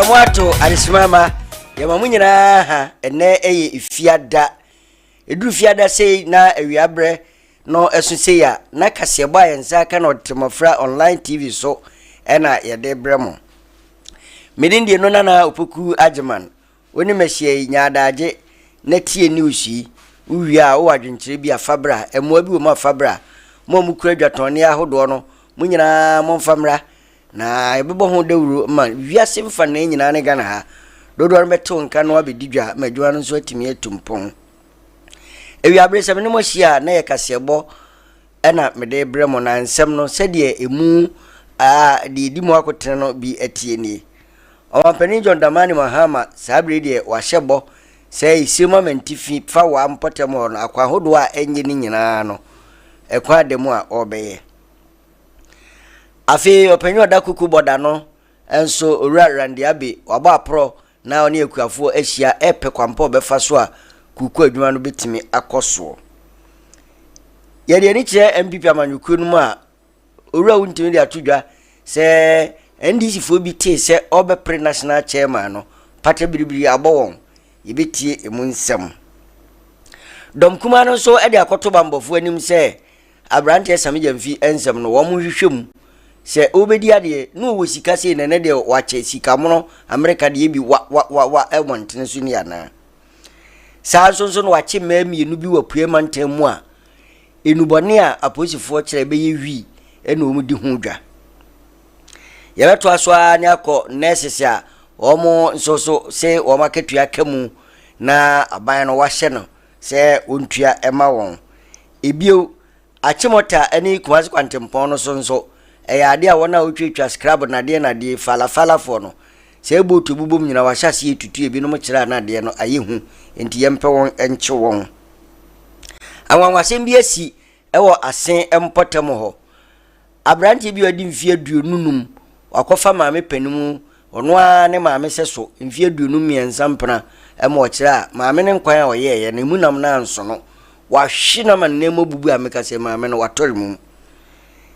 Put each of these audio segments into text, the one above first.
Yamwato alisimama yamamunyina ha ene eye ifiada eduru fiada sei na ewiabre no esuse ya na kasebo ayensa ka na TETE MMOFRA online TV so ena yede bremo medindi no na opoku agyeman woni mehie nyaadaje na tie news yi uwia wo adwenkyere bi afabra emoa bi wo ma afabra mo mukura dwatone ahodo no munyina momfamra na ebebo ho dawuro ma wiase mfa na nyina ne gana ha dodo meto nka no abedidwa madwa no so atimi etumpon ewi abresem ne mo hia na ye KASI3BO ena mede bremo na nsem no sede emu di mu akotene no bi atie ni omampani John Damani Mahama sabre de wahyebo say isima mentifi fa wa mpotemo no akwa hodo a enye ni nyina no ekwa demu a obeye afi opanyo da kuku boda no enso owura rande abe waba pro na oni ekuafo ahia epe kwampa obefa so a kuku adwuma no betimi akoso yede ni kire MPP amanyuku no mu a owura wuntimi de atodwa se NDC fo bi te se obepre national chairman no pata biribiri abowon yebetie emu nsem dom kuma no so e de akoto bambofo anim se abrante samijamfi ensem no wo mu hwehwem se obedi ade no wo sika se ne de wache sika mono America de bi wa elmontene so ni ana saa so no wache mami enu bi wa puemantam mu a enubone a aposifo kire be ye wi ena omu di hu dwa yebeto aso ani akọ nurses a omo nsoso se o maketua kamu na aban no wahye no se ontua ema won ebio achimota ani kumasi kwantempon no so ade a wona otwetwa scrub na de fala fo no se ebotu bubum nyina wahyase etutu ebi no mo kira na de no ayehu enti yempe won enche won anwanwasem bi asi ewo asen empotem ho abranti bi odi mfie aduonunum wakofa maame panimu ono a ne maame seso mfie aduonum miensa mpena ema okira maame ne nkwan a oyeye na munam na nso no wahwe na man nemo bubu amekase maame no watorimu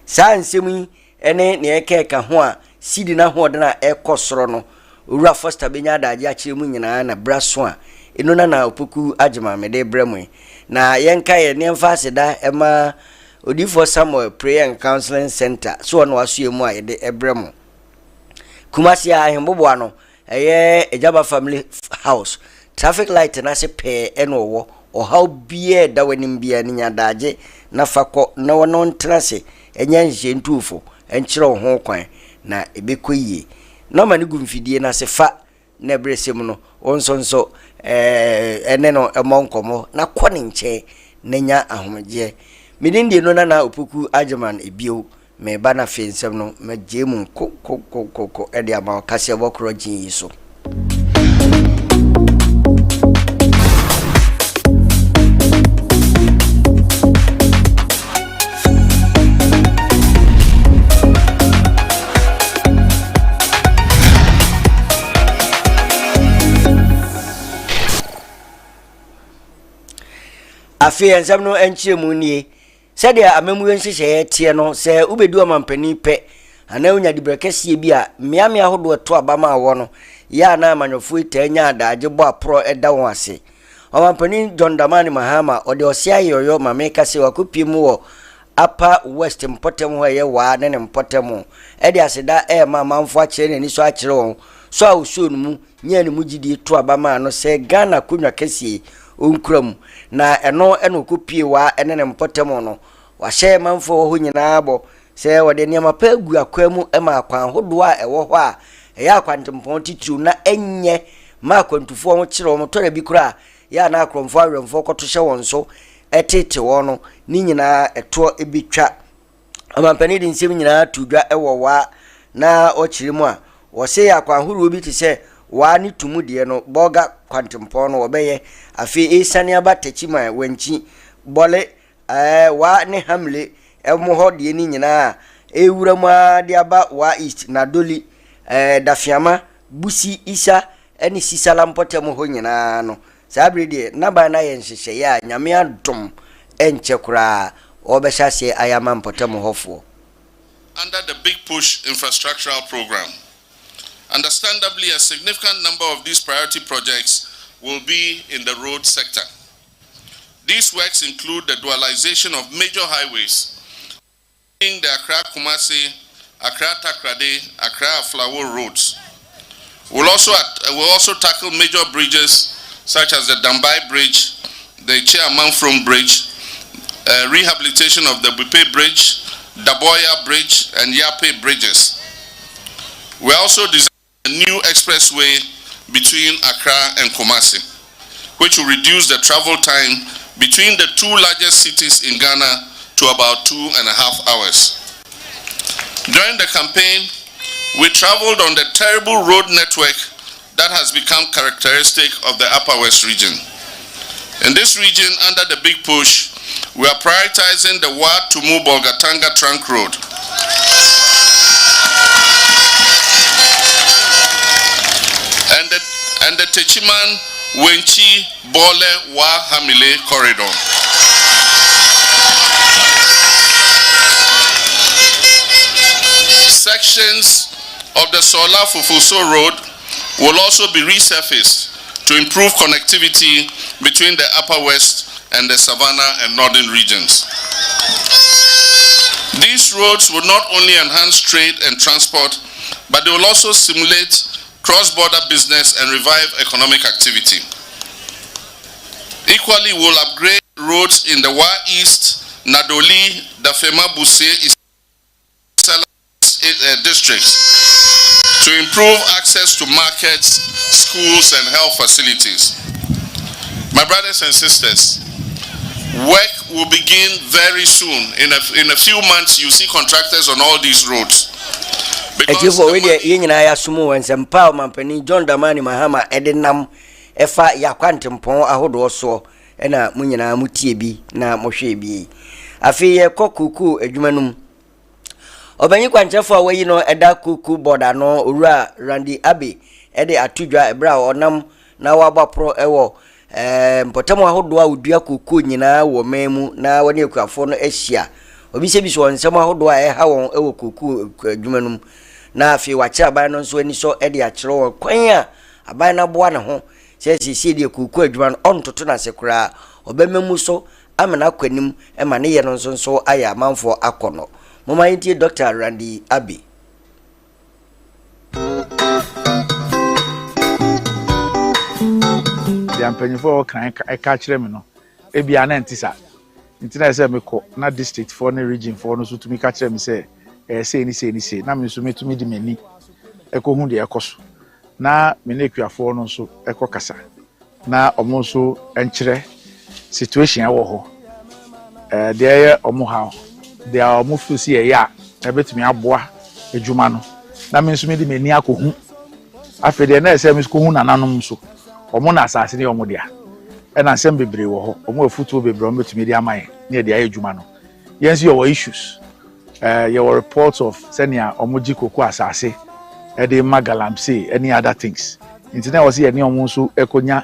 saa nsemi ene ne ekeka ho a sidi na ho de na ekosoro no owura foster benya adaje akire mu nyina na braso a eno na opoku agyema mede bremu na yenka ye ne mfaseda ema odifo Samuel Prayer and Counseling Center so no aso emu a yede ebremu kumasi a hembobo ano eye ejaba family house traffic light na se pe eno wo o how bie da wanim bia ni nyadaje na fako na wono ntrase enya nje ntufo enkyere ho kwan na ebekoyie na mani gumfidie na se fa na bresem no onsonso ene no emonkomo na kone nche nenya ahomje midindi no na opoku agyeman ebio me bana fensem no magemu ko ede ama KASI3BO krojin yiso afi ensem no enchiemu nie sede amemu yenhyehyɛ tie no se ubedu amampani pe ana unya dibrekese bi a miamia hodo to abama awo no ya na amanyofo itanya adaje bo apro eda won ase amampani John Damani Mahama ode osia yoyo mameka se wakopiem wo apa west mpotem ho ye wa ne mpotem ede aseda ma manfo akire ni so akire won so a usuonu mu nya ne mu gidi to abama no se Ghana kunwa kese onkram na eno kopie wa ene mpotem no wahye manfo ho nyina abo se wode niam pa gu akwamu ema akwan hodo a ewo ho a eya akwantempon titru na enye ma kwantufo ho kire wo tore bi kura ya na akromfo awemfo koto hye won so etete wo no ni nyina eto ebitwa amampani di nsem nyina tudwa ewo wa na o kire mu a wo se ya akwan horo bi te se wa ni tumu de no boga kwantempon no obeye afi esane abatechi ma wanchi bole wa ne hamle emu ho de ni nyina ewura mu ade aba wa east na doli dafiama busi isa eni sisala mpotem ho nyina no sabre de na ba na ye nhyehyɛ ya nyame adom enche kura obɛhyase ayama mpotem hofo. Under the big push infrastructural program, Understandably, a significant number of these priority projects will be in the road sector. These works include the dualization of major highways, including the Accra-Kumasi, Accra-Takrade, Accra-Aflawo roads. We'll also tackle major bridges such as the Dambai Bridge, the Chiamanfrom Bridge, rehabilitation of the Bupe Bridge, Daboya Bridge, and Yape bridges. We also designed a new expressway between Accra and Kumasi, which will reduce the travel time between the two largest cities in Ghana to about 2.5 hours. During the campaign, we traveled on the terrible road network that has become characteristic of the Upper West region. In this region, under the Big Push, we are prioritizing the Wa-Tumu-Bolgatanga trunk road. And the Techiman, Wenchi, Bole, Wa-Hamile corridor. Sections of the Sola Fufuso road will also be resurfaced to improve connectivity between the Upper West and the Savannah and Northern regions. These roads will not only enhance trade and transport, but they will also stimulate cross-border business and revive economic activity. Equally, we'll upgrade roads in the Wa East, Nadoli, Dafema Buse districts to improve access to markets, schools, and health facilities. My brothers and sisters, work will begin very soon. In a few months, you see contractors on all these roads. Because John Damani Mahama Edenam Efa Yakwantempon ahodo so ena munyina mutie bi na mohwe bi afi ye kokuku adwumanum obanyi kwanchefo awayi no eda kuku border no owura Randy Abbey ede atudwa ebra onam na wabapro ewo mpotamo ahodo a odua kuku nyina wo memu na woni akuafo no ahia obi se bi so nsem ahodo a eha won ewo kuku adwumanum na afi wacha aban no so ani so ede akere won kwan a aban na boa ne ho sesi de kuku adwuman ontoto na sekura obememu so amena kwanim e ma ne ye no nso aya manfo akono mama yintie Dr. Randy Abbey. The ampanyfo kan ka kire me no ebia na ntisa ntina se me ko na district for na region for no so tumi ka kire me se say ni na me so metumi di mani ekohu de ekoso na me na ekuafo no so ekokasa na omo so enkire situation wo ho de omo ha de omo fusi ya ebetumi aboa adwuma no na me so me di mani akohu afede na ese me so kohu nananom so omo na asase ne omo dia e na nsem bebre wo ho omo afutuo bebre omo betumi di amaye na de aye adwuma no yensi your issues your reports of senior omoji koko asase e de magalamse any other things internet was here ni omo so ekonya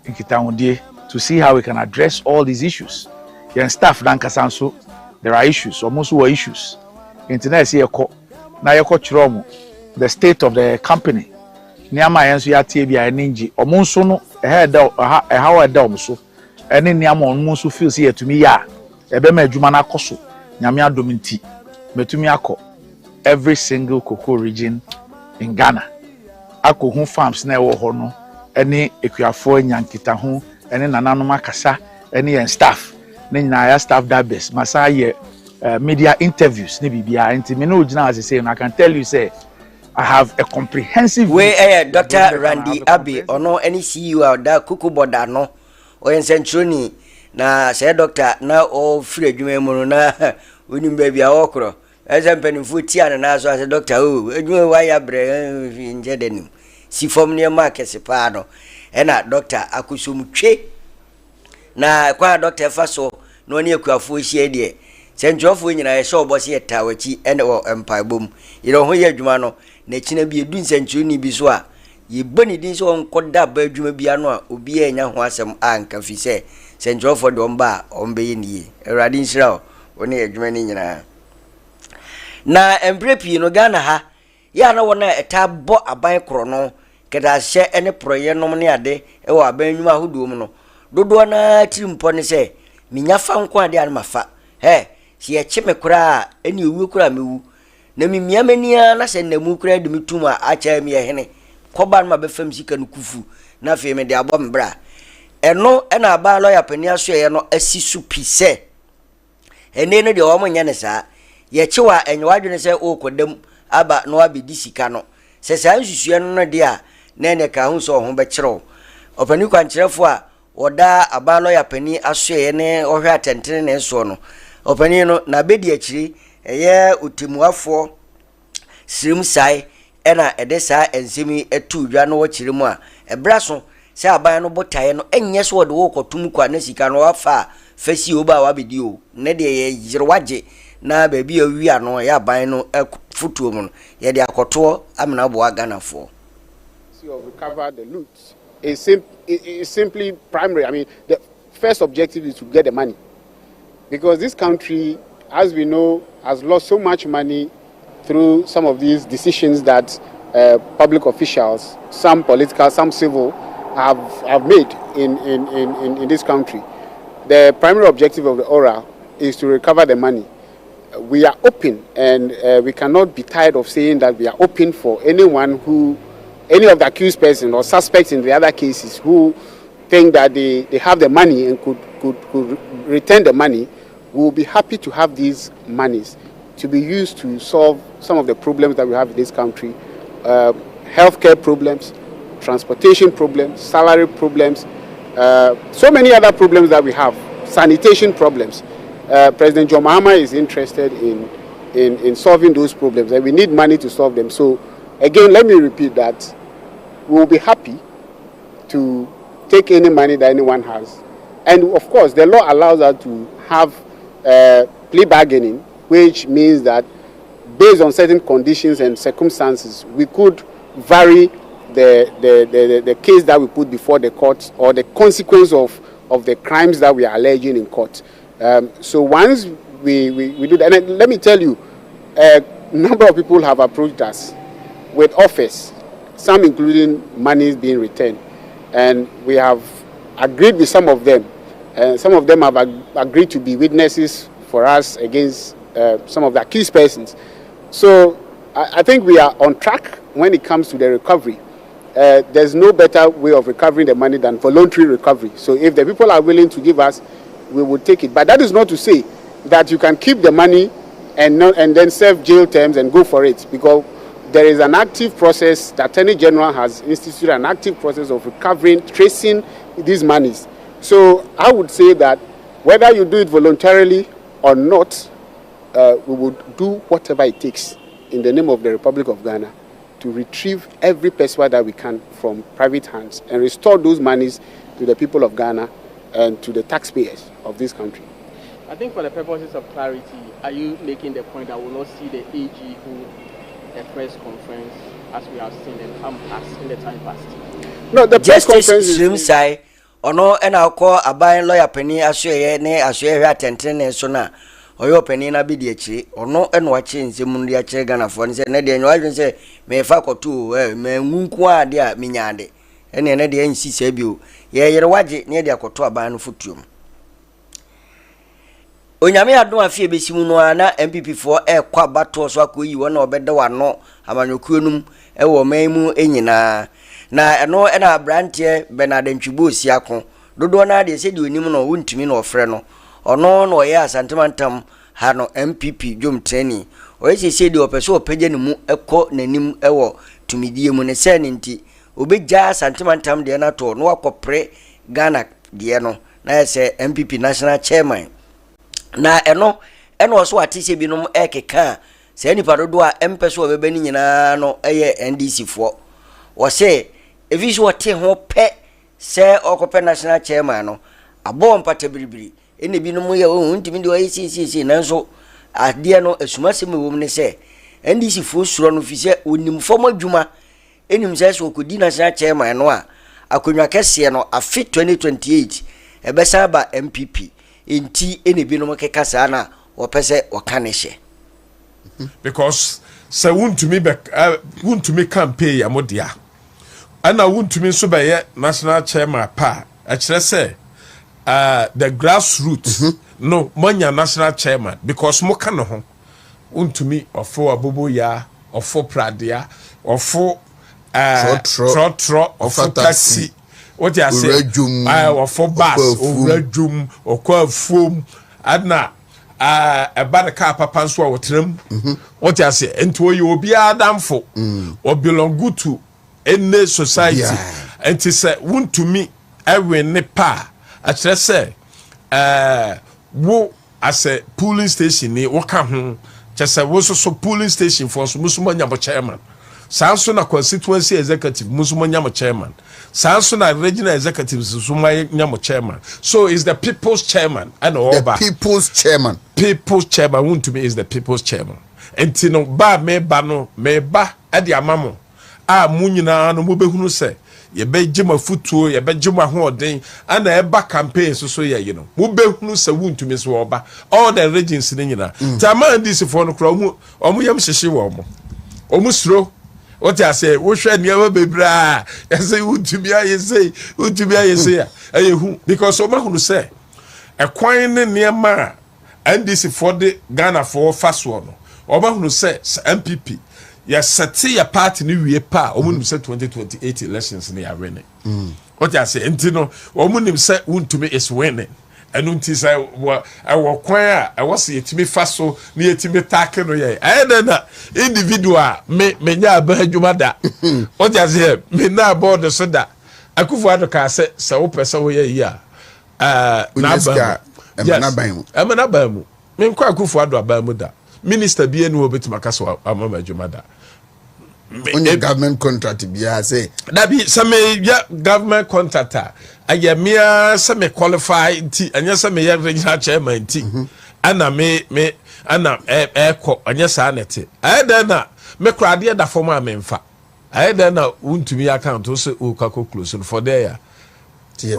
nkitahudie to see how we can address all these issues yen staff dan kasanso there are issues almost were issues internet see eko na yeko chiro the state of the company niama yenso ya tie bia ninji omo so no how da omo so ene niama omo so feel see yetumi ya ebe ma adwuma na akoso nyame adominti metumi akọ every single cocoa region in Ghana akohu farms na ewo ho no ene ekuafo nyankita ho ene nananom akasa ene yen staff ne nyina ya staff database masa ye media interviews ne bibia enti me no ogina as say I can tell you say I have a comprehensive way Dr. Randy Abbey ono any CEO of da kuku border no oyen centroni na say doctor na o free adwuma mu na onim ba bia okro ezempenifo tia na so say doctor o adwuma wa ya bre nje denim si fom ne market pa no ena doctor akusumtwe na kwa doctor faso no ne akuafo hie de sentrofo nyina ye so bosi etawachi ene wo empaibom iro ho ye adwuma no na kina bi edu sentroni bi so a ye boni din so onkoda ba adwuma bia no a obi enya ho asem anka fi se sentrofo de omba ombe ye nie erade nshira oni adwuma ni nyina na embrepi no Ghana ha ya na wona eta bo aban kro no keda hye ene proye nom ne ade e wo aban nwuma hodo mu no dodo na tirimpo ne se minya fa nko ade an mafa si ye chime kura eni owu kura mewu na mimia mania na se namu kura de mituma acha mi ehene koba ma be fam sika no kufu na fe me de abo mbra eno na ba lawyer pani aso ye no asisu pise ene no de o mo nya ne sa ye chiwa enwadwene se o kodam aba no abedi sika no se sa nsusu no de a na ene ka hu so ho be kire opani kwankyerefo a oda aba lawyer pani aso ye ne ohwe atentene ne so no opani no na bedi akiri eye utimuafo sirim sai ena edesa ensemi etu dwa no wakiri mu a ebraso se aban no botaye no enye so de wo kotum kwa na sika no wafa fasi oba wa bedi o ne de ye yirwaje na baby awia no ya aban no futuo mu ye de akoto amena bo aganafo recover the loot is simply primary. I mean, the first objective is to get the money, because this country, as we know, has lost so much money through some of these decisions that public officials, some political, some civil, have made in this country. The primary objective of the ORA is to recover the money. We are open, and we cannot be tired of saying that we are open for anyone who, any of the accused persons or suspects in the other cases who think that they have the money and could return the money. We will be happy to have these monies to be used to solve some of the problems that we have in this country. Healthcare problems, transportation problems, salary problems, so many other problems that we have, sanitation problems. President John Mahama is interested in solving those problems, and we need money to solve them. So again, let me repeat that we will be happy to take any money that anyone has. And of course, the law allows us to have plea bargaining, which means that based on certain conditions and circumstances, we could vary the case that we put before the court, or the consequence of the crimes that we are alleging in court. So once we do that, and let me tell you, a number of people have approached us with offers, some including monies being returned, and we have agreed with some of them. Some of them have agreed to be witnesses for us against some of the accused persons. So I think we are on track when it comes to the recovery. There's no better way of recovering the money than voluntary recovery. So if the people are willing to give us, we will take it. But that is not to say that you can keep the money and then serve jail terms and go for it, because there is an active process. The Attorney General has instituted an active process of recovering, tracing these monies. So I would say that whether you do it voluntarily or not, we would do whatever it takes in the name of the Republic of Ghana to retrieve every pesewa that we can from private hands and restore those monies to the people of Ghana and to the taxpayers of this country. I think for the purposes of clarity, are you making the point that we will not see the AG hold a press conference as we have seen them come past in the time past? No, the press conference is... Ono ena ko aban lawyer pani asoye ne asoye atentene so na oyo pani na bi de akiri ono ena wache nsemu ndi akire ganafo ne se ne de enwa se me fa kotu me ngunku ade a minyade ene ne de ansi se bio ye yere waje ne de akoto aban no fotuom onyame adom afie besimu no na MPP for kwa bato so akoyi wona obede wano amanyokuonum ewo maimu enyina na eno ena brantie benadentwibo siako dodo na de se de onim no wontimi no ofre no ono no ye asantemantam ha no MPP dwom training oye se de opeso opege ne mu ekọ nanim ewo tumidie mu ne se ne nti obegya asantemantam de na to no akopre Ghana de no na se MPP national chairman na eno so atise binom ekeka se nipa dodo a empeso obebe ni nyina no eye NDC fo wo se evi so te ho pe se okope national chairman no abo mpata biribiri ene binom ye wo ntimi de oyi sisi nanso ade no asumasem wo ne se NDC fo suro no fi se onim fom adwuma enim se so okodi national chairman no a akonwa kese no afi 2028 ebesa ba MPP enti ene binom keka sa na wo pese wo kaneshe because se wuntumi be wuntumi campaign ya modia ana wuntumi so be ye national chairman pa a kire se the grassroots no monya national chairman because mo ka no ho wuntumi ofo abobo ya ofo pradea ofo trotro ofo taxi what you say ofo bus orajum okwa fom adna a bad car papa nso a wotram what you say ento ye obi adamfo or belong good to any society and to say wuntumi ewe ne pa a kire say wo as a polling station ni wo ka ho chese wo so polling station for so musumo nyabo chairman sanso na constituency executive musumo nyamo chairman sanso na regional executive musumo nyamo chairman so is the people's chairman and over the people's chairman want to be is the people's chairman entino ba me ba ade amamo a munyina no mo behunu se ye be gima futuo ye be gima hoden ana eba campaign so ye you know mo behunu se wuntumi so oba all the regions ni nyina taman this for no kro mu omo yam hyehye wo mo omo suro what I say wo hwe niam bebra ya say wuntumi ayese ayehu because omo hunu se ekwan ne niam and this for the Ghana for fast one omo hunu se MPP ya seti ya party ni wie pa omunim se 2028 elections ni ya winning what I say entino omunim se wuntumi is winning enu nti say wo kwan a wo se yetimi faso ni yetimi take no ye na individual me nya abadwuma da what I say me na board so da akufo adoka se wo pese wo ye yi a na ba amana ba mu me nkwa akufo ado aba mu da minister bi enu obetima kaso amama adwuma da only government contract bia say that be some government contractor ayemia some qualify nti anya some regional chairman nti ana me ana eko anya sa nete ayeda na me krade da form amemfa ayeda na wuntumi account o se o kwako close for there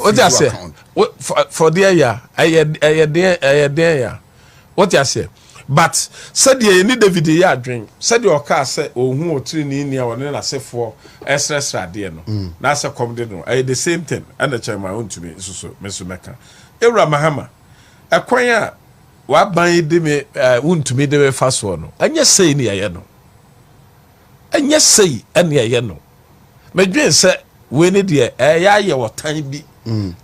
what you say for there ya ayede ya what you say but said ye ni David ya adwen said your car say ohun otiri ni nia woni na sefo extra de no na say come de no the same thing and the chairman want to me so meso meka Ewra Mahama ekwan a wa ban de me want to me de fa so no anya sei ni ye no anya sei ene ye no medwen say we ni de ya ye wotan bi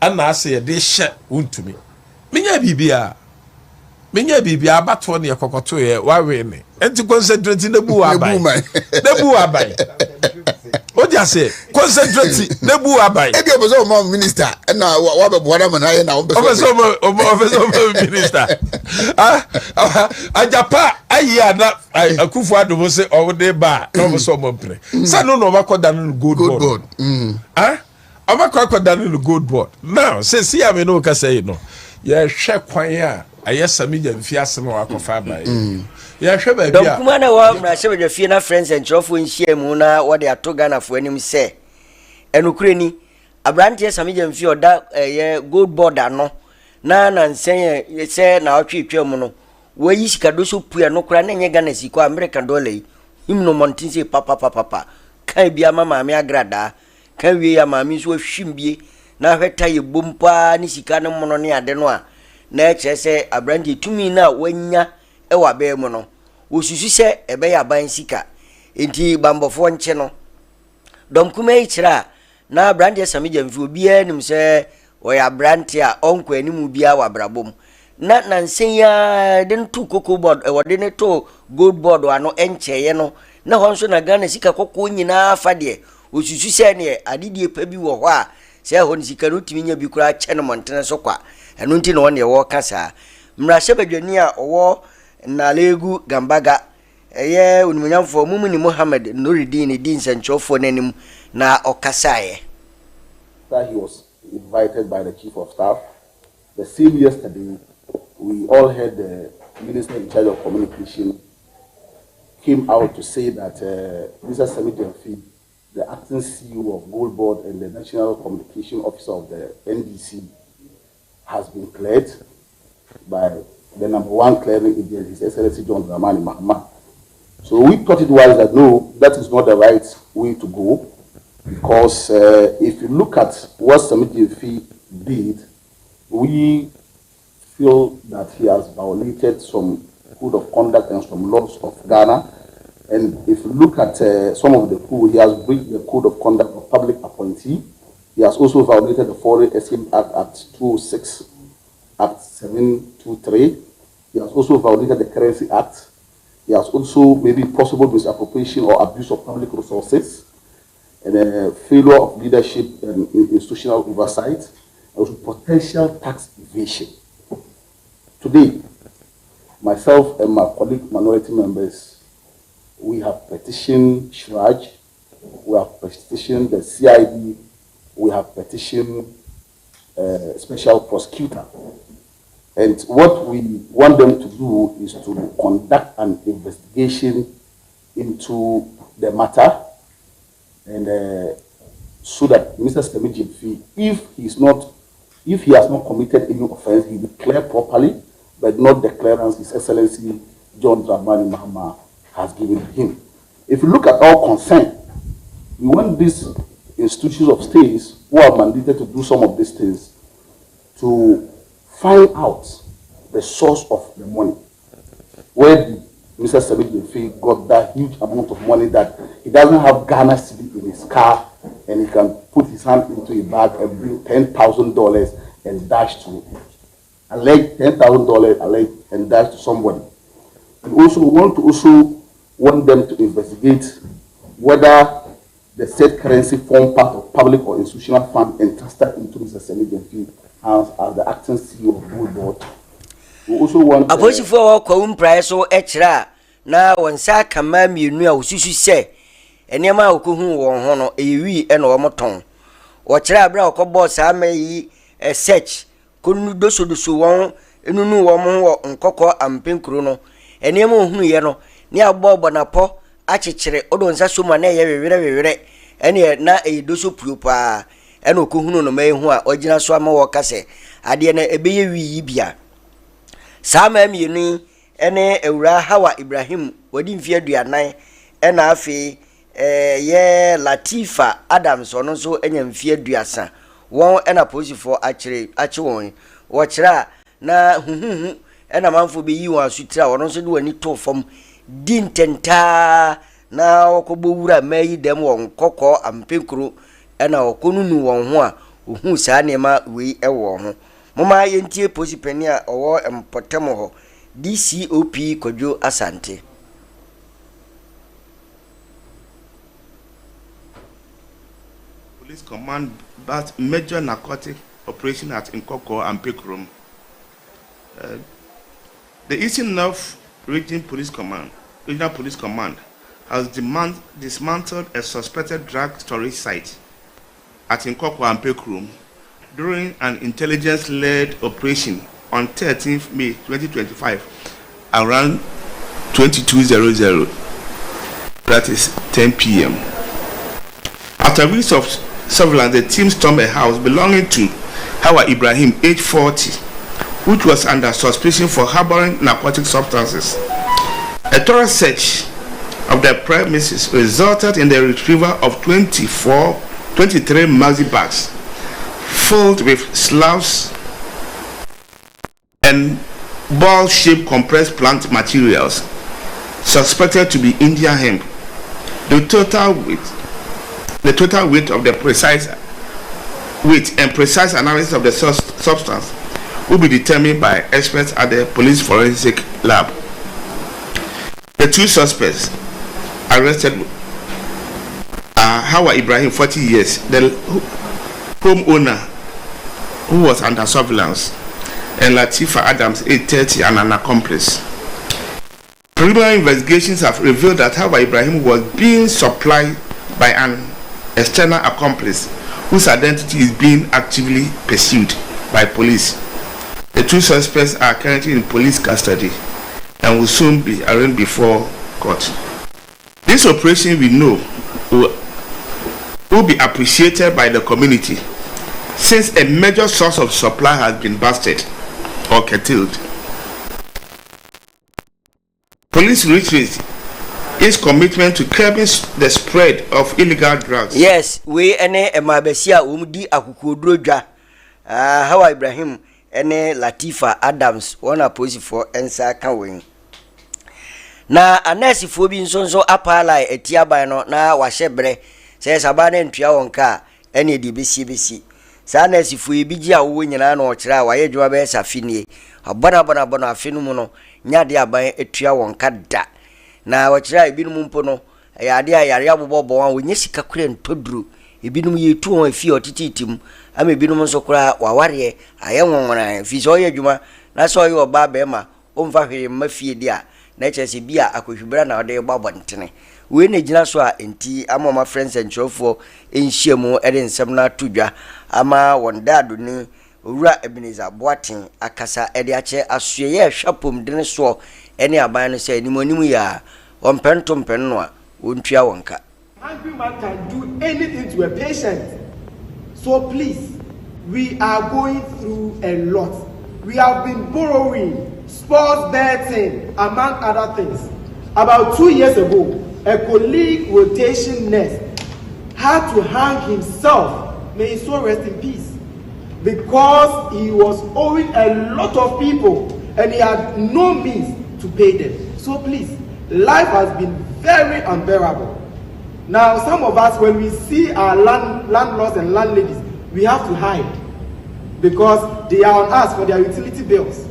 ana ase ye de hye want to me menya bibia menya bibia abato ne kokoto ye wa we ne enti concentrate na bu abai na bu abai o dia say concentrate na bu abai e dey bozo mo minister na wa be boara man aye na o beso mo minister ajapa ayi ana akufu adomo se o de ba no mo so mo pre sa no makoda no gold board amakoda no gold board now say see am no ka say no ye hwe kwan a ayesami mfi asem wa kofa ba ya hwe ba bia kuma na wa na hwe ba fie na friends and trofo nhie mu na wo de ato Ghana fo anim se enukure ni abrante sami mfi oda ye gold board ano na nsen se na otwetwa mu no wo yi sika do so pu no kura na nye Ghana siko American dollar yi imno montinse papa kan bia mama me agrada kan wie ya mama so hwimbie na hweta ye bompa ni sika no mono ne ade no a na chese abrandi tumi na wanya ewa be mu no osusu se ebe ya ban sika enti bambofo nche no dom kuma ichira na abrandi samija mfi obi anim se oya abrandi a onko animu bia wa brabom na nansen ya den tu koko board e wode ne to gold board ano encheye no na honso na Ghana sika koko nyina afade osusu se ne adidie pa bi wo ho a se ho sika no timi nya bi kura chene montene so kwa enu nti no ne wo kasa mrahye badwani a owo na legu gambaga eye unumunyamfo mumuni Muhammad Nuruddin din sanchofo nanim na okasaye that he was invited by the chief of staff. The same yesterday we all heard the minister in charge of communication came out to say that Mr. Sami, the acting CEO of Gold Board and the National Communication Officer of the NDC, has been cleared by the number one clearing agent, His Excellency John Dramani Mahama. So we thought it was that no, that is not the right way to go, because if you look at what Samijefi did, we feel that he has violated some code of conduct and some laws of Ghana. And if you look at some of the code, he has breached the code of conduct of public appointee. He has also violated the Foreign Exchange Act, Act 206, Act 723. He has also violated the Currency Act. He has also maybe possible misappropriation or abuse of public resources, and failure of leadership and institutional oversight, and also potential tax evasion. Today, myself and my colleague minority members, we have petitioned Shraj, we have petitioned the CID, we have petitioned special prosecutor. And what we want them to do is to conduct an investigation into the matter, and so that Mr. Samijefi, if he has not committed any offense, he declare properly, but not the clearance His Excellency John Dramani Mahama has given him. If you look at our concern, we want these institutions of states who are mandated to do some of these things to find out the source of the money. Where did Mr. Samijefi got that huge amount of money that he doesn't have Ghana cedi in his car, and he can put his hand into a bag and bring $10,000 and dash to $10,000 and dash to somebody. And also we want them to investigate whether the said currency form part of public or institutional fund entrusted into Mr. Samijefi as the acting CEO of Gold Board. We also want Aposifo kwa prayer so echra na wonsa kama mienu a osusu se enema okohu won ho no ewi e na omoton wo kira abra okobo sa mayi search konu dosodoso won enunu wo mo wo nkokọ ampenkuro no enema ohunu ye no ne abobo na po achechire odonsa so ma na ye wewere ene na edoso puopa ene okohunu no mayehu a ogina so ama wo kase ade na ebeye wi bia sama mienu ene ewura Hawa Ibrahim wadi mfie aduanan ena afi ye Latifa Adams ono so enya mfie aduasa won ena posifo achi won wo kira na huhuhu ena manfo be yi won asutira ono so de wani to fam dintenta na okobo wura mayi dem won kokọ ampenkuro ena okonunu won ho a ohu saa nema we ewo ho mama yentie posipani a owo empotemo ho DCOP Kojo Asante. Police Command but major narcotic operation at Nkoko and Pekrum. The Eastern North Regional Police Command has dismantled a suspected drug storage site at Nkoko and Pekrum during an intelligence-led operation on 13th May 2025 around 22:00, that is 10 p.m. After weeks of surveillance, the team stormed a house belonging to Hawa Ibrahim, age 40, which was under suspicion for harboring narcotic substances. A thorough search of the premises resulted in the retrieval of 23 maxi bags filled with sloughs and ball-shaped compressed plant materials suspected to be Indian hemp. The total weight of the precise weight and precise analysis of the substance will be determined by experts at the police forensic lab. The two suspects arrested are Hawa Ibrahim, 40 years, the homeowner who was under surveillance, and Latifa Adams, age 30, and an accomplice. Preliminary investigations have revealed that Hawa Ibrahim was being supplied by an external accomplice whose identity is being actively pursued by police. The two suspects are currently in police custody and will soon be arraigned before court. This operation, we know, will be appreciated by the community since a major source of supply has been busted or curtailed. Police retreat its commitment to curbing the spread of illegal drugs. Yes, we ene emabesia umdi akukodrodwa. Hawa Ibrahim ene Latifa Adams wana posi for ensa kanwen. Na anesi fobi nsonso apala etiaba no na wahyebre se sabane ntua wonka ene di besi. Sa anesi foyi bigi a wo nyina na okira waye dwuma be safini. Abana afinu mu no nyade aban etua wonka da. Na wakira ebinum mpo no yade a yare abobbo wan wonye sika kure ntoduru ebinum yetu won afi otititim ama ebinum nso kura waware aye wonwona fi so ye dwuma na so ye oba be ma omfa hwere mafie dia na chese bia akohwibra na ode gbabontene we na gina so a enti ama ma friends and chofo enhyiemu ede nsem na tudwa ama wonda adoni owura Ebenezer Boaten akasa ede ache asoye ye hwapom de ne so ene aban no se animonimu ya ompentompen no a wontua wonka. Angry man can do anything to a patient. So please, we are going through a lot. We have been borrowing, sports betting, among other things. About 2 years ago, a colleague rotation nurse had to hang himself, may his soul rest in peace, because he was owing a lot of people and he had no means to pay them. So please, life has been very unbearable. Now, some of us, when we see our landlords and landladies, we have to hide because they are on us for their utility bills.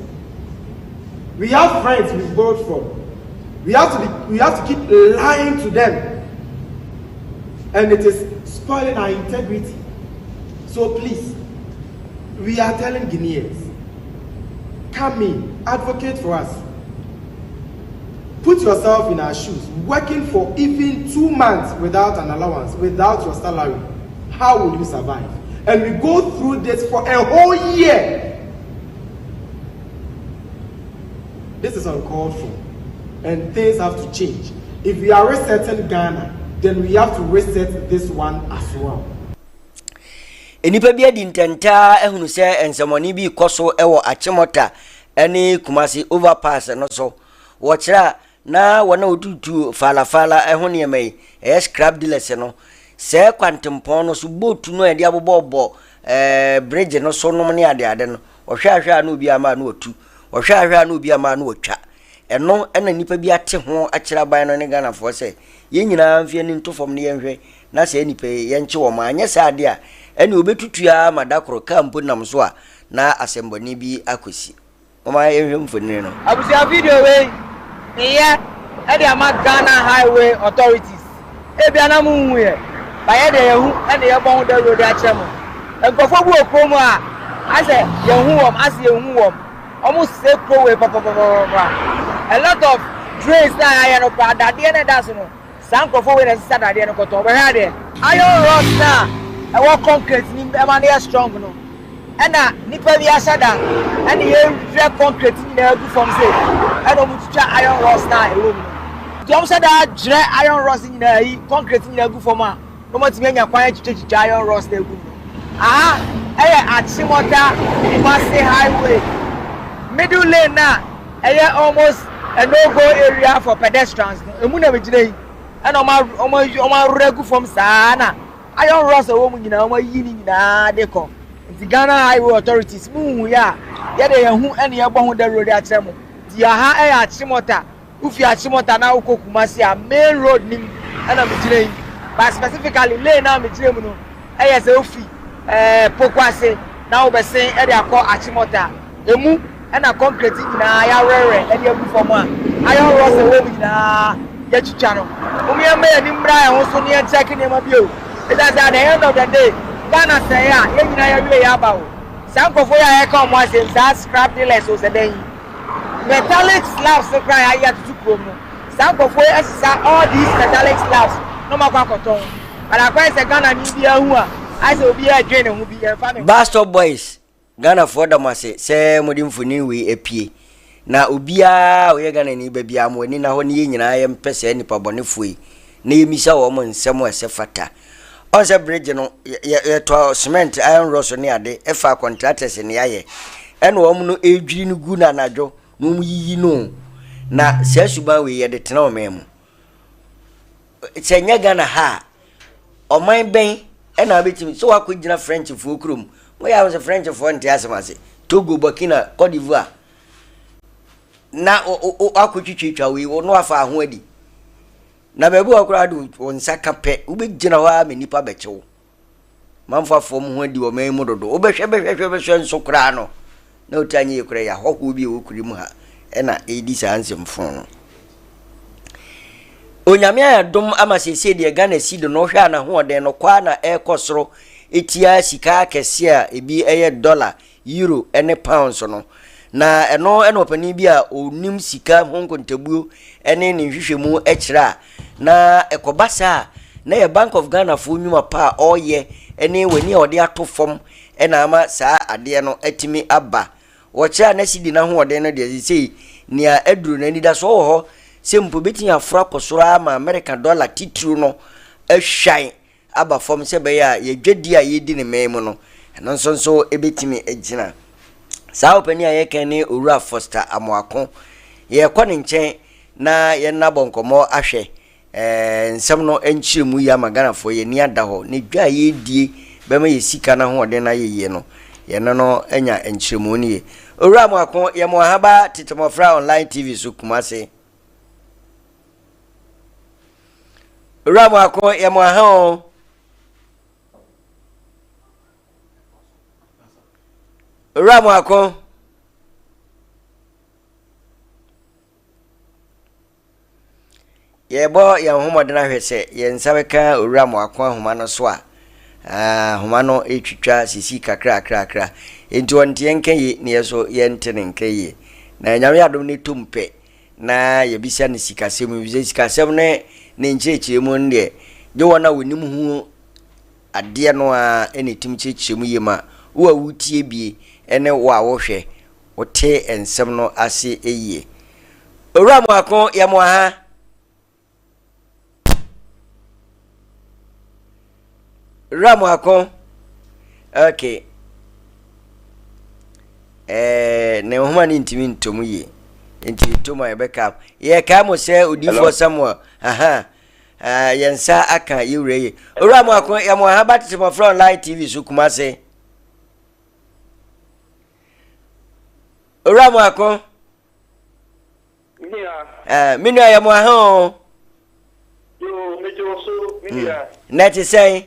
We have friends we borrowed from. We have to keep lying to them, and it is spoiling our integrity. So please, we are telling Guineans, come in, advocate for us. Put yourself in our shoes, working for even 2 months without an allowance, without your salary. How will you survive? And we go through this for a whole year. This is uncalled for, and things have to change. If we are resetting Ghana, then we have to reset this one as well. Enipa bia di ntenta ehunu se ensemoni bi koso ewo achimota eni Kumasi overpass no so wochira na wana otutu fala ehunu yemai scrap dealers no se kwantempon no so botu no ede abobbo bridge no so no ne ade no ohwahwa na obi ama na otu ohwahwa na obi ama na otwa eno ena nipa bi ate ho akira ban no ne Ghana fo se ye nyina mfie ni ntofom ne yenhwe na se nipa yenche wo ma anye sa ade a eni obetutua madakoro kampo nam so a na asemboni bi akosi mama yenhwe mfoni no abusia video we yeah e dey ama Ghana Highway Authorities e bia na mu hu ye ba ye dey hu e dey bon the road a chere mo enkofo bu okrom a ase ye hu wom ase ye hu wom almost say pro we papa a lot of drains na aye no pa dade na da so no sankofo we na sisa dade no koto be ha de iron rods na e wo concrete ni e ma na strong no e na nipa bi asada e na ye dre concrete ni na do from say e no mutwa iron rods na e wo mu do am say that dre iron rods ni na yi concrete ni na go from a no mo ti nya kwan chichicha iron rods na go Achimota Kumasi Highway middle lane na almost a no-go area for pedestrians. Emuna bejine and oma regu from sana. Iron rods a woman you know yini na deko. The Ghana Highway Authorities mu ya de hu and ya bon the road atemu. Di ha Achimota ufi Achimota na uko Kumasi a main road nim and bejine but specifically lane na bejine mu no say ufi Pokwase na obese e de akọ Achimota emu e na concrete na ya rere e de agu form a iron rods e wo na ya chicha no omi e me ni mra e ho so ne check ne ma bio it is at the end of the day Ghana say ya e nyina ya wie ya ba o sankofo ya e come once that scrap dealers o se den metallic slabs so cry ya to prom no sankofo e sisa all these metallic slabs no ma kwa koton ala kwa se Ghana ni bia hu a I say obi a join hu bi e Bastard boys Ghana for them say modin funi we epie na obia we Ghana ni ba bia mo ni na ho ni nyina ye mpese nipa bonefui na yemisa wo mo nsem ese fata on se bridge no ye to cement iron rods ni ade e fa contractors ni aye ene wo mo no edwiri ni gu na nadwo no mu yiyi no na se suba we ye de tena o mem senya Ghana ha oman ben na betimi so akogina French fo krom mo ya was French fo ntia asemase Togo Burkina Cote d'Ivoire na akotwitwitwa we wo no afa ho adi na bebu akura do wonsa kape ubegina ho a menipa bechewo manfa fom ho adi wo man mu dodo obehwe nso kura no na otanye kura ya hoho bi wo kuri mu ha na edi sansem fon onyame ayadom amasese de Ghana seed no hwa na ho den no kwa na ekosoro etia sika kese a ebi eye dollar euro ene pounds no na eno opani bi a onim sika honkontabuo ene ne hwehwemu ekira na ekobasa na ye Bank of Ghana fo nyuma pa oye ene wani a ode atofom ena ama saa ade no etimi aba wocha na sidi na ho ode no de sei nia aduru na nida so ho sempo betin afra kosoro ama American dollar titru no ehwan aba fom se be ya ye dwedi a ye di ne mem no eno nso ebetimi agina saa opani a ye kan ne Owura Foster Amoako ye kwa ne nchen na ye nabo nkomo ahwe nsem no enchiremu ya magana fo ye ni ada ho ne dwa ye die be ma ye sika na ho ode na ye no ye no enya enchiremu ni Owura Amoako ye mo haba TETE MMOFRA online TV so Kumase Owura Amoako ye mo ha o Owura Amoako ye bo ya homodena hwese ye nsabeka Owura Amoako ahoma no so a homa no etwitwa sisi kakra enti wonte enkenye ne yeso ye ntene nkenye na nyame adom ne tumpe na ye bisa ne sikasem bi sikasem ne nchechiremu nde je wona wonim hu ade no a ene tim chechiremu yema wo awutie bie ene wo a wo hwe wote ensem no ase eyie Owura Amoako ya mo ha Owura Amoako okay ne homa ni ntimi ntomu ye enti toma ebeka ye ka mo se odifo Samuel aha yensa aka yewreye Owura Amoako ya mo ha ba TETE MMOFRA online TV so Kumase Owura Amoako minu ya mo ha o yo mejo so minia na ti say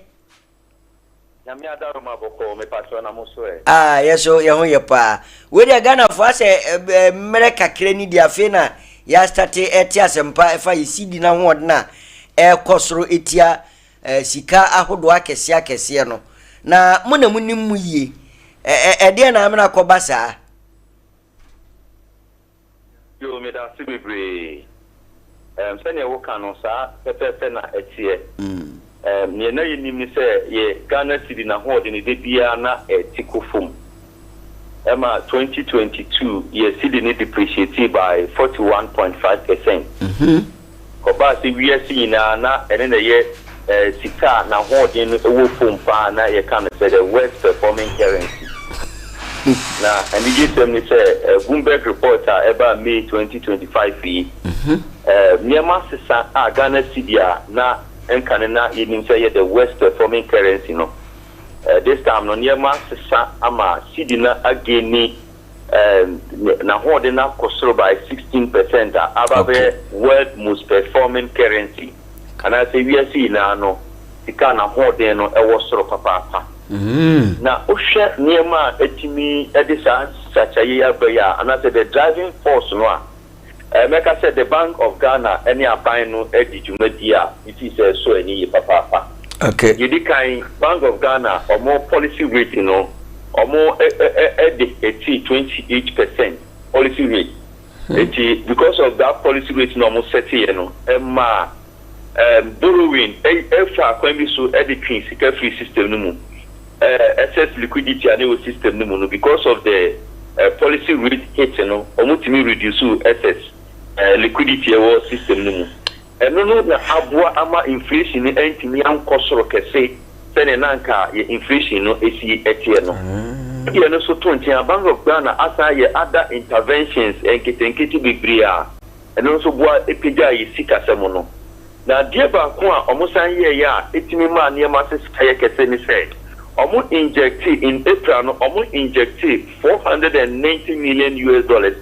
nyame adaro maboko me paso na muso yeso ye ho ye pa we de Ghana fo ase mere kakre ni dia fe na ya start eti asempa efa yisidi na ho odna kosoro etia sika ahodo akese no na mo na munim mu yie de na amena ko basa yo me da sibebre sene wo kanu sa pepe na etie me na yenim ni se ye Ghana cedi na ho de ne de bia na etikofum ema 2022 ye cedi ne depreciated by 41.5%. Ko ba se wiase na ene na ye sika na ho de no ewo fom pa na ye kan se the worst performing currency. Na and you them ni say Bloomberg reporter eba May 2025 niema sisa Ghana cedi na enkanena yenim say the worst performing currency no. This time no niema sisa ama cedi na ageni na holding up kosoro by 16% ababe world most performing currency. And I say we are seeing now sika na holding no ewo soro papa. Na ohwe niema etimi edisa sachaye ya and I say the driving force no Meka said the Bank of Ghana any aban no edijumadia it is so any papa. Okay. You kind Bank of Ghana or more policy rate or more 28% policy rate. Because of that policy rate no almost 30 borrowing extra when we so educating secure free system no excess liquidity and system no because of the policy rate hit almost reduce excess liquidity our system no no na abua ama inflation ni entimi ankosoro kese sene nanka ye inflation no esi etie no ye no so to ntia Bank of Ghana asa ye other interventions enkete bibria eno so bua epija ye sika semo no na die ba ko a omusan ye ya etimi ma ne ma se sky kese ni say omu inject in April no omu inject $490 million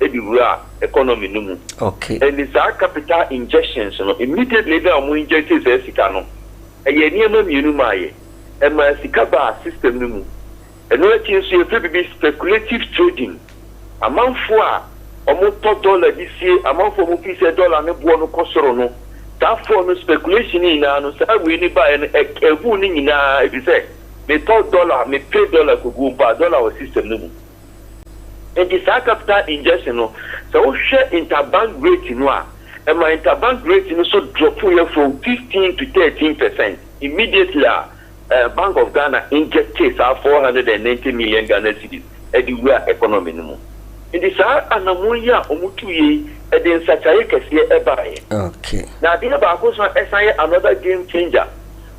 everywhere economy no mu. Okay. And it's our capital injections no immediately the omu inject is sika no eye niema mienu maye e ma sika ba system no mu eno ati so e be speculative trading amanfo a omu to dollar this year amanfo mu fi say dollar ne bo no kosoro no that for no speculation in no say we ni buy and evu ni nyina e be say me to dollar me pay dollar ko go ba dollar o system no mu and this capital injection no so we share interbank rate no a and my interbank rate no so drop here from 15 to 13% immediately Bank of Ghana injected $490 million Ghana cedis everywhere economy no mu in this anamuya omutuye e den sachaye kese ebaye. Okay. Now the about another game changer.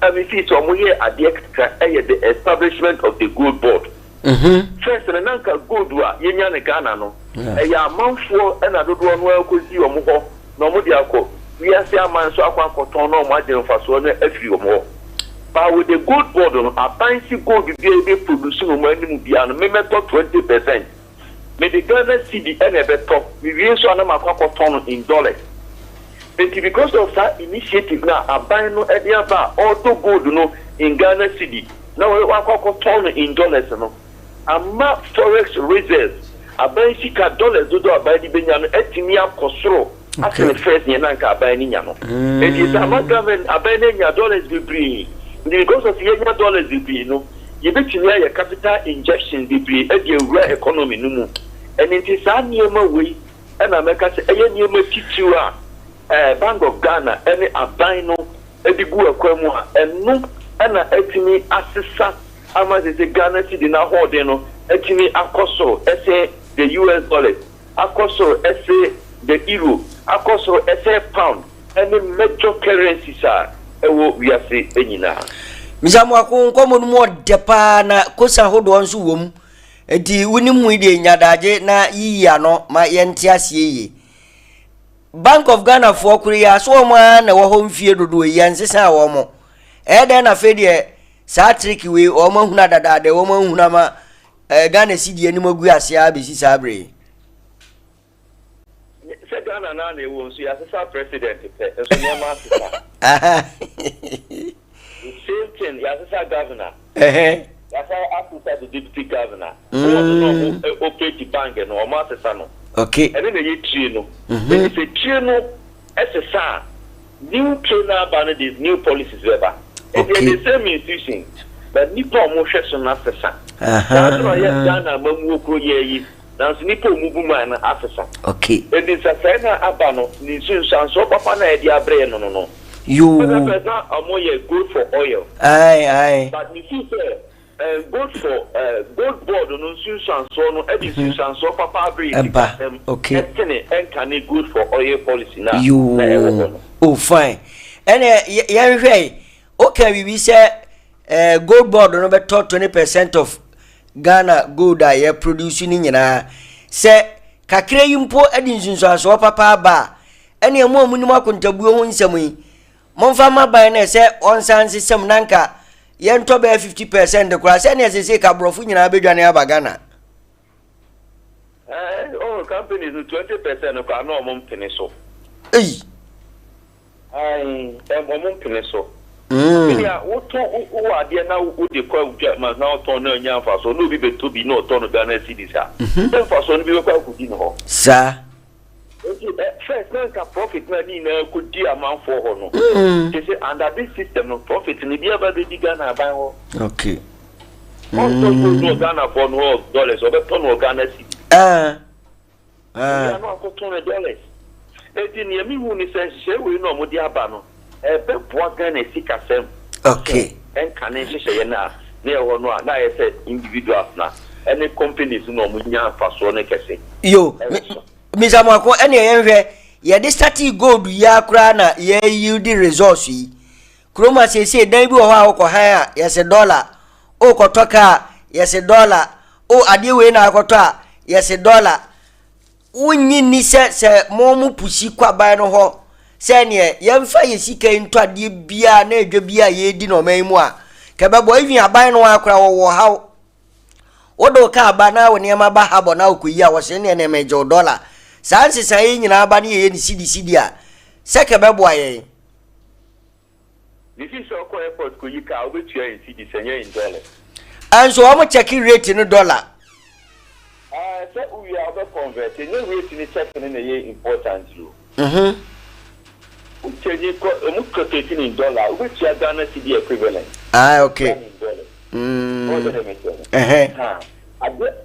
I mean, see, so we at the establishment of the gold board. First, the Nanka gold wa Yenya Ghana no. A month for and I don't know could see or more. No more diako. We are saying man so aqua cotton or margin for so a few more. But with the gold board on a fancy gold be able producing money beyond maybe 20%. May the Ghana cedi and a better. We will so an cotton in dollars. And because of that initiative now, I buy no idea about auto gold no in Ghana cedi. Now we want cotton in dollars no. I'm not forex reserves. I buy $6 do I buy the Benyan etimia kosro. After the first Yanaka buy Niano. And it's a government I buy dollars be free. Because of the dollars be no. You bet you a capital injection be free at your rare economy no. And it is a near way and I make us a near titua. Bank of Ghana, any abino, any good aquamua, and no, and etimi assessa, Amas is a Ghana city now holding, etimi akoso, essay the US dollar, akoso, essay the euro, akoso, essay pound, any major currencies are, we are saying, Mizamwako nkomo mo depa na kosa hodo onsu wom enti wunimu ide nyadaje na yiya no ma yenti asiye Bank of Ghana for Korea so ma na wo hom fie dodo yansesa wo mo den na fe de sa trick we o ma huna dada de wo ma huna ma Ghana cedi ani magu ase abisi sabre se Ghana na na wo so yasesa president pe so nyama asesa same thing yasesa governor yasa asesa the deputy governor no okay the bank no o ma asesa no. Okay. And then they train no. It's a train no. SSR new trainer ban these new policies weba. And they the same institution, but nipa motion SSR. That's why yes Ghana mamu ko yeyi. Now nipa mubu man SSR. Okay. And this SSR abano ni so papa na e dia bre no. You. But amoye good for oil. Aye. But if you say good for gold board no institution so no education so papa bring okay and can it good for oil policy now you oh fine and yeah okay we say gold board no be 20% of Ghana gold a ye producing nyina say kakra yimpo education so papa ba ene mo munum akontabuo ho nsam yi monfa maban na say onsan system nanka yento be 50% kwa se ne sese ka brofu nyina bedwane abagana all companies 20% kwa no mum pene so mum pene so ya woto wo ade na wo de kwa ma na oto na nya fa so no bi beto bi no oto no Ghana cedis ha den fa so no bi kwa kudi no ho sa first na profit na ni na kudi amount for ho no they say under this system no profit ni bi aba be Ghana ban ho okay also no Ghana for no dollars or beto no Ghana cedis no ko ton dollars eti ni mi hu ni se se we no mo di aba no be boa Ghana sika sem okay en kan en hye ye na na e ho no na ye say individuals na any companies no mo nya fa so ne kese yo Mizamwako ene yenhwe ye de start gold ya kra na ye yield resource yi kroma sese dan bi wo ha wo ko han a yes dollar o ko toka yes dollar o ade we na akoto a yes dollar unyi ni se mo mu pushi kwa ban no ho sene yemfa yesika ntwade bia na edwa bia ye di no man mu a kebebo even aban no akora wo haw wodo ka aba na woni ma ba habo na okoyi a wo se ne mejo dollar sanse sai nyina aba ne ye ni sidi a se kebebo aye this is our airport ko yi ka obetua in cedi senya in dollar and so am checking rate in dollar so we are over convert no rate ni check in the important you Uchenye ko mukotetin in dollar which are Ghana cedi equivalent okay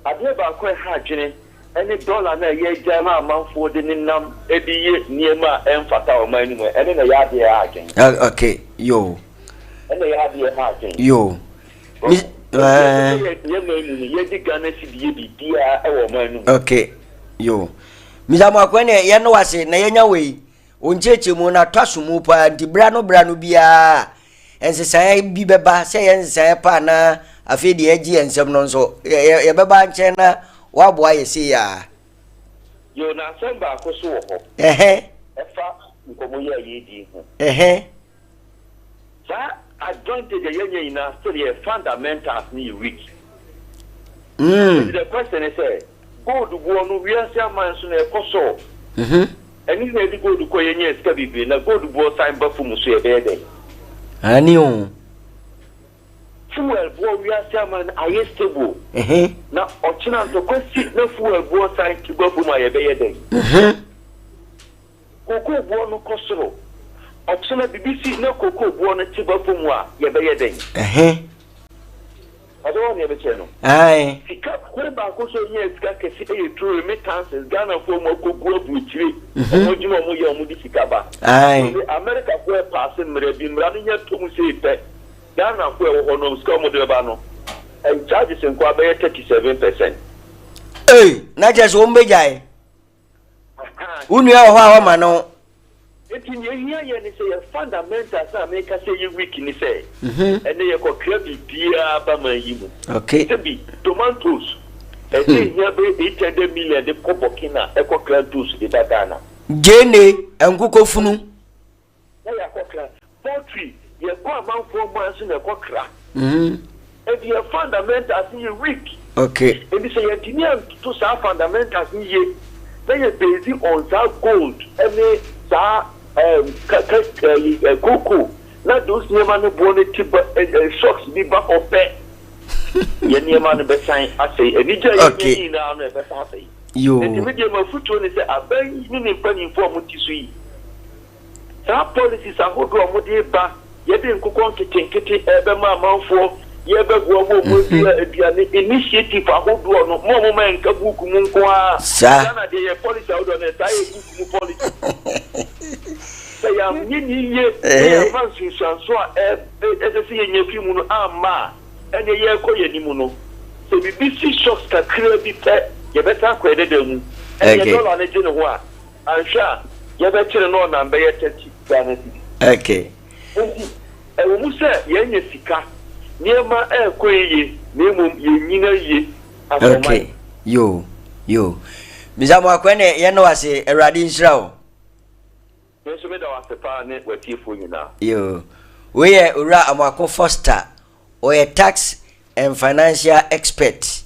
ade ba ko ha dwene any dollar na ye jama amanfo de ninam ediye niema emfata o man mu ene na ya de ha dwen okay yo ene ya de ha dwen yo ye di Ghana cedi bibia e wo man mu okay yo mizamu akwene ye no wase na yenya we oncheche mu na twasumu pa di brano bia ensesa bi beba se ensesa pa na afedi agi ensem no nso ye beba nche na wabo ayesi ya yo na samba akoso wo ho efa nkomo ye yedi ho sa advantage yenye ina still ye fundamentals ni weak the question is gold wo no we are say man so na ekoso eni na di gold ko yenye ska bibi na gold bo sign ba fu muso ye bede ani o fuel bo we are say man aye stable na ochina to kwesi na fuel bo sign ki ba fu ma ye bede koko bo no kosoro ochina BBC na koko bo no ti ba fu mu a ye bede ado ne be cheno ai sika ko ba ko so yin sika kesi e true remittances Ghana for mo ko go buchire mo jima mo ye mo di sika ba ai America ko pass mre bi mra no nya to mu se pe Ghana ko e ho no sika mo de ba no e charges nko abaye 37%. Na just wo mbejai unu ya ho a ma no etinye here ni say fundamentals make say you weak ni say and you ko credit bia ba man yi mu okay be tomatoes e dey here be 800 million de ko Burkina e ko credit de Ghana jene enkuko funu na ya ko kra poultry ye ko amanfo man so na ko kra and the fundamentals ni weak okay and say you didn't to sa fundamentals ni ye they are based on that gold and that cocoa na those near no bonnet shocks be back of pay ye near man be sign I say any day you now no be say yo the media my foot on say aban ni ni pan inform tisui that policies are hold o mo dey ba ye dey nkokon ketenkete ebe ma manfo ye be go mo dia aduane initiative ahodo no mo man ka buku mu nko a na dey policy ahodo na say buku mu policy say am ni ye e man so a see ye fi mu no ama ene ye ko ye ni mu no so BBC shocks ka kra bi pe ye beta ko ede mu ene dollar na je no ho a ansha ye be kire no na mbe ye 30 Ghana cedi okay wo mu se ye nya sika niema ko ye nemu ye nyina ye okay yo mizamu akwene ye no wase erade nsira so me da wase pa ne watifo nyina yo we ye ura amako foster o tax and financial expert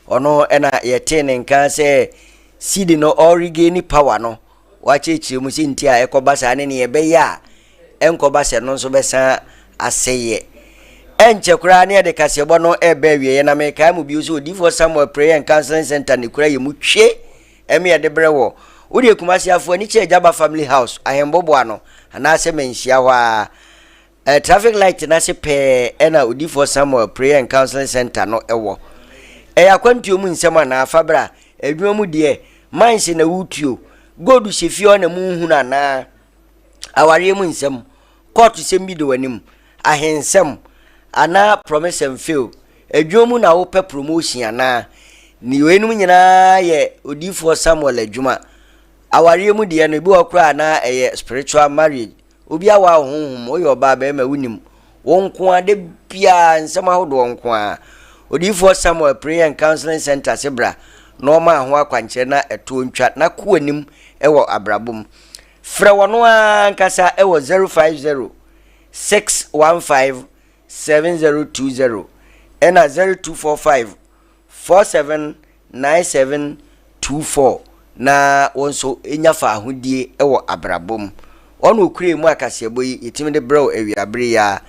ono ena ye tene nka se sidi no origini power no wachechi mu sintia ekobasa ne ye be ya enkobasa no so besa aseye enche kura ne de kasebo no ebe wie na me kai mu bi so difo Samuel prayer and counseling center ni kura ye mu twe eme ye de brewo uri kumasi afo ni che jaba family house ahembobo ano ana se menhia wa traffic light na se pe ena difo Samuel prayer and counseling center no ewo yakwantuo mu nsema na afabra edwuma mu de manse na wutuo godu sefio na mu hunu na aware mu nsem court sem bi de wanim ahensem ana promise and fail edwuma mu na wo pe promotion ana ni wenum nyina ye odifo Samuel adwuma aware mu de no bi okra na spiritual marriage obi awa honhom oyo ba ba ma wunim wonko ade bia nsem ahodo wonko a odifo Samuel prayer and counseling center sebra no ma ho akwanche na eto ntwa na koanim ewo abrabom Fra wono ankasa ewo 050 615 7020 ena 0245 479724 na wonso enya fa ahodie ewo abrabom ono okure mu akasebo yi yetimi de bro ewiabre ya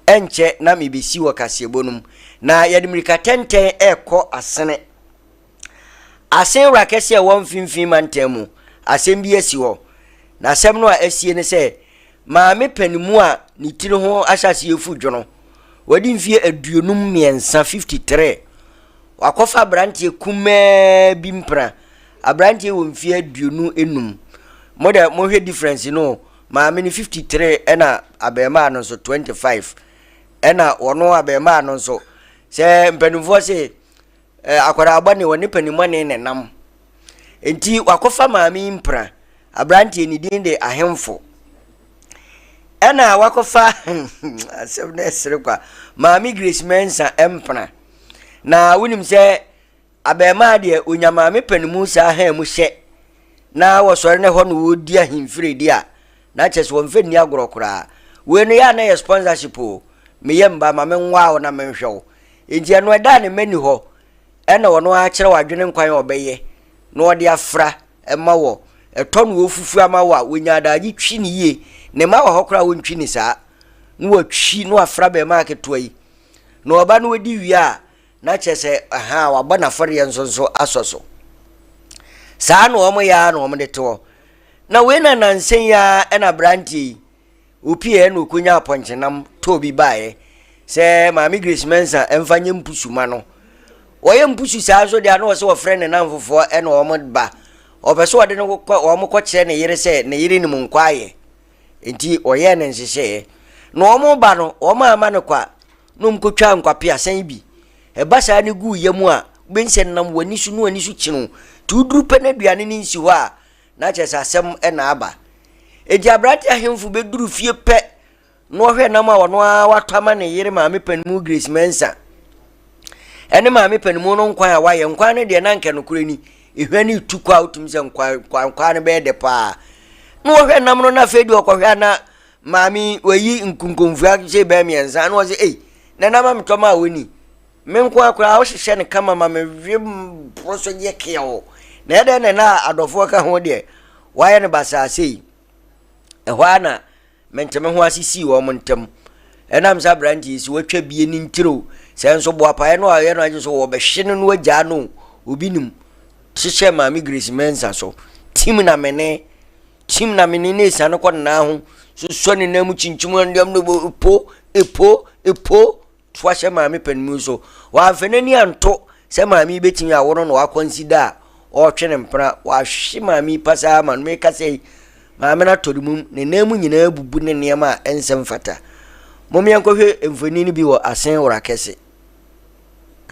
enche na mebesi wo kasebo num na yadimrika tenten ekọ asene asen rakese won finfin mantemu asem bi esi ho na asem no a esie ne se maame panimu a ni tiri ho ahyase yefu dwono wadi mfie aduonum miensa 53 wakofa brantie kuma bimpra abrantie wo mfie aduonu enum moda mohwe difference no maame ni 53 ena abema no so 25 ena wono abema no so se mpanimfo se akwara abane woni panimu ne nenam enti wakofa maame impra abrantie ni din de ahemfo ena wakofa asem na esere kwa maami Grace Mensa empna na wonim se abema de onyamaame panimu sa ha mu hye na wosore ne ho no wodi ahimfire dia na chese won feni agorokora we no ya na sponsorship o meyemba mame nwa na menhwew enti eno da ne mani ho ena wono a kire wadwene nkwan obeye no ode afra ema wo eto no ofufu ama wo a wonya daagi twi ne ye ne ma wo hokora wontwi ni saa no watwi no afra be market toyi no oba no wadi wi a na chese aha waba na fare nsonso asoso saa no omo ya no omo de to na we na nansen ya ena branti opie no konya aponchenam to bi bae se maami Grace Mensa emfanye mpusuma no oye mpusu saa so de ana wo se wo frɛ ne namfofo ena omo ba obeso wade no omo ko kire ne yire se ne yire ni munkwaye enti oye ne nhyehyɛ no omo ba no omo ama ne kwa no mkotwa nkwape asan bi eba saa ne gu yemu a bense nam wani su no wani su kinu tu duru pe na duane ni nsi ho a na kyesa asem na aba enti abrati ahemfu be duru fie pe no hwe nam a wono a watama ne yire maame panimu Grace Mensa ene maame panimu no nkwan a waye nkwan ne de na nke no kurani ehwani tukwa utumse nkwan ne be de pa no hwe nam no na fedi okohwe na maami wayi nkunkumfua je be mienza no ze na nama mtoma woni menko akura wo hihye ne kama ma mewim proso ye keo na ede ne na adofo ka ho de waye ne basase ehwana menteme ho asisi wo montam enam sa branti si watwa bie ni ntiro senso bo apae no aye no age so wo be hye no agya no obinim hihye maami Grace Mensa so tim na mene ne sane ko na ho so ne namu chinchimu ndem no epo twahye maami panimu so wa afenani anto se maami betimi aworo no wa consider o twene mpra wa hye maami pasa ma no meka sei maami na todumum ne namu nyina bubu ne niam ensem fata momi ankɔhwe emfoni ni bi wo asen wora kese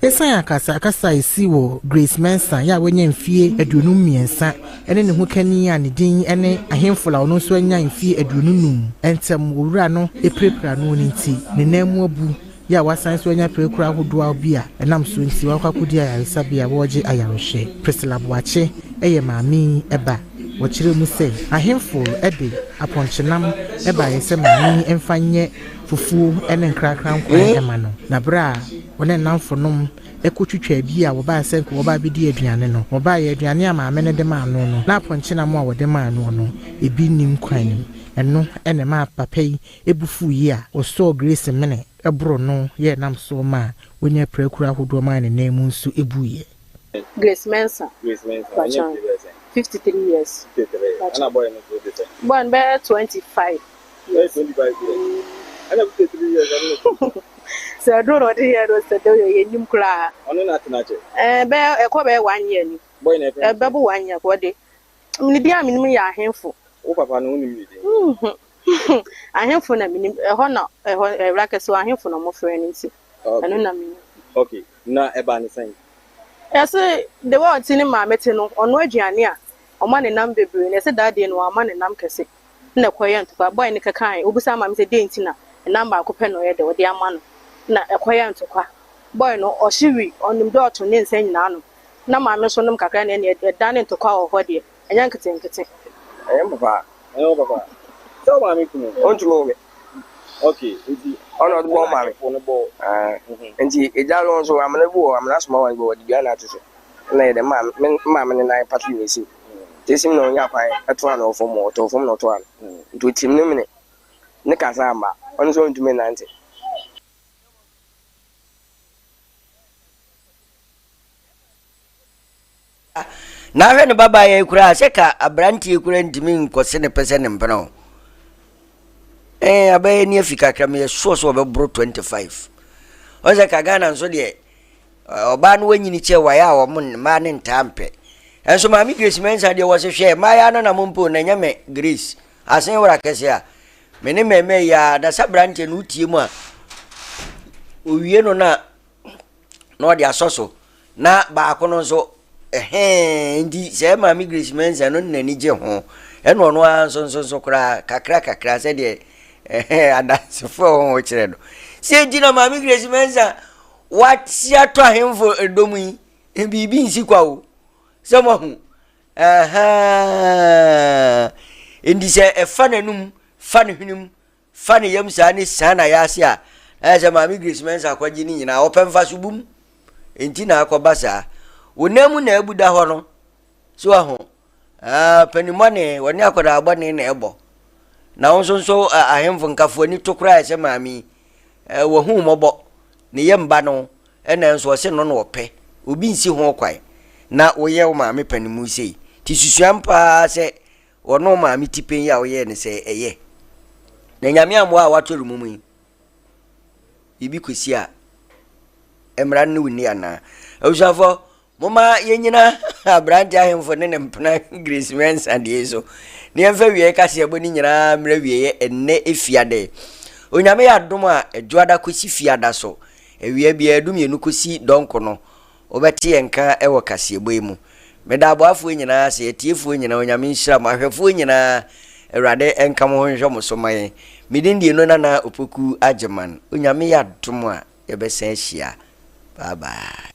Esan akasa esi wo Grace Mensa ya wenye mfie aduonum miensa ene ne ho kani a ne din ene ahemfola ono so anya mfie aduonum entem owura no eprepra no nti ne namu abu ya wasan so anya prekura hodo abi a enam so nti wakakodi ayaresa bia woje ayarehwe Priscilla Boache eye maami eba wochire mu se ahemfo ede aponchenam eba yese maami emfanye fufu ene nkrakra nkwan ema no na bra wone namfonom ekotwitwa bi a wo ba senko wo ba bidi aduane no wo ba ye aduane a maame ne de ma ano no na aponchenam a wo de ma ano no ebi nim kwan nim eno ene ma papai ebufu yi a wo so Grace mene ebro no ye nam so ma wonya prekura hodo ma ne nemu nso ebuye Grace Mensa 53 years. 53. And a boy no do this. Born by 25. Yes. 25 years. And I'm 53 years. So I don't know the year was the day you cry. Only not natural. Bear a cover 1 year. Boy, a babu 1 year. What day? Maybe I mean, me are handful. Oh, Papa, no need. I have for a minute, a honor, a racket, so I have for no more friends. Okay, not a banner saying. Yes, the word cinema metal on Wagiania, or man and number, and I said that day no man and Namcase. No quiet to a boy in a kind, Ubusam is a daintina, a number of copeno or dear man. Na a quiet to qua. Boy no, or she on them door to name saying nano. No man, no son of Kakan and yet done to call what dear, a young kitty. I am a ɛno papa sɛ maame kunu ontumi me okay nti ɔno ɔde bɔ maame fo no bɔ nti egya no nso amana bi wɔ amana soma wɔn bi wɔ de bia na ate so na yɛ de maame ne nan patri ne si tesim na onya kwan ɛto ana ɔfom ɔtɔ fom na ɔtɔ ana nti otim ne mene ne kasa amba ɔno so ntumi nante na hwɛ ne baba yɛ kura sɛ ka abrantie kura ntimi nkɔse ne pɛsɛ ne mpena abɛyɛ ne afika kra me yɛ so ɔbɛboro 25 ɔsɛ ka Ghana nso deɛ ɔbaa no wanyini kyɛ wayɛ a wɔn ma ne ntampɛ enso maami Grace mensa deɛ wɔse hwɛ maya no na mompo na nyame Grace asen wora kɛse a me ne meme ya da sabrante no tie mu a owie no na ɔde asɔso na baako no nso ndi sɛ maami Grace mensa no nani gye ho ɛno ɔno anso kra kakra sɛ deɛ adansefo ho kyerɛ no sɛ di na maami Grace mensa watia to ahemfo edomu yi bibi nsi kwa o sɛ mo indi sɛ ɛfa nanum fa ne hwenum fa ne yam saa ne saa na yɛase a sɛ maami Grace mensa akɔgye ne nyinaa ɔpɛmfa so bum enti na akɔba saa wonamu na abuda hɔ no so aho panimɔne wɔne akɔda abɔne na ɛbɔ na wo nso ahemfo nkafo ni to kora sɛ maami wɔhu mɔbɔ ne yɛmba no ɛna nso ɔse no no ɔpɛ obi nsi ho kwae na woyɛ wo maami panimu sei ti susuam pa sɛ wɔno maami tipen ya woyɛ ne sɛ ɛyɛ na nyame amwa a watoro mu yi bibi kosi a emra ne wuni ana awusafo moma yenyina abrante ahemfo ne mpena Grace mensa de so ne yɛmfa wie kase aboni nyina mra wie enne efiade onyame ya dom a adwoada kosi fiada so ewia bia dum yenu kosi donko no obɛte enka ɛwɔ kase ebo mu meda aboafo nyina se etiefo nyina onyame nhyira ma ahwefo nyina awurade enka mo honhwɛ mo so maye midindie no na opoku agyeman onyame ya dom a yɛbɛsan hyia bye bye.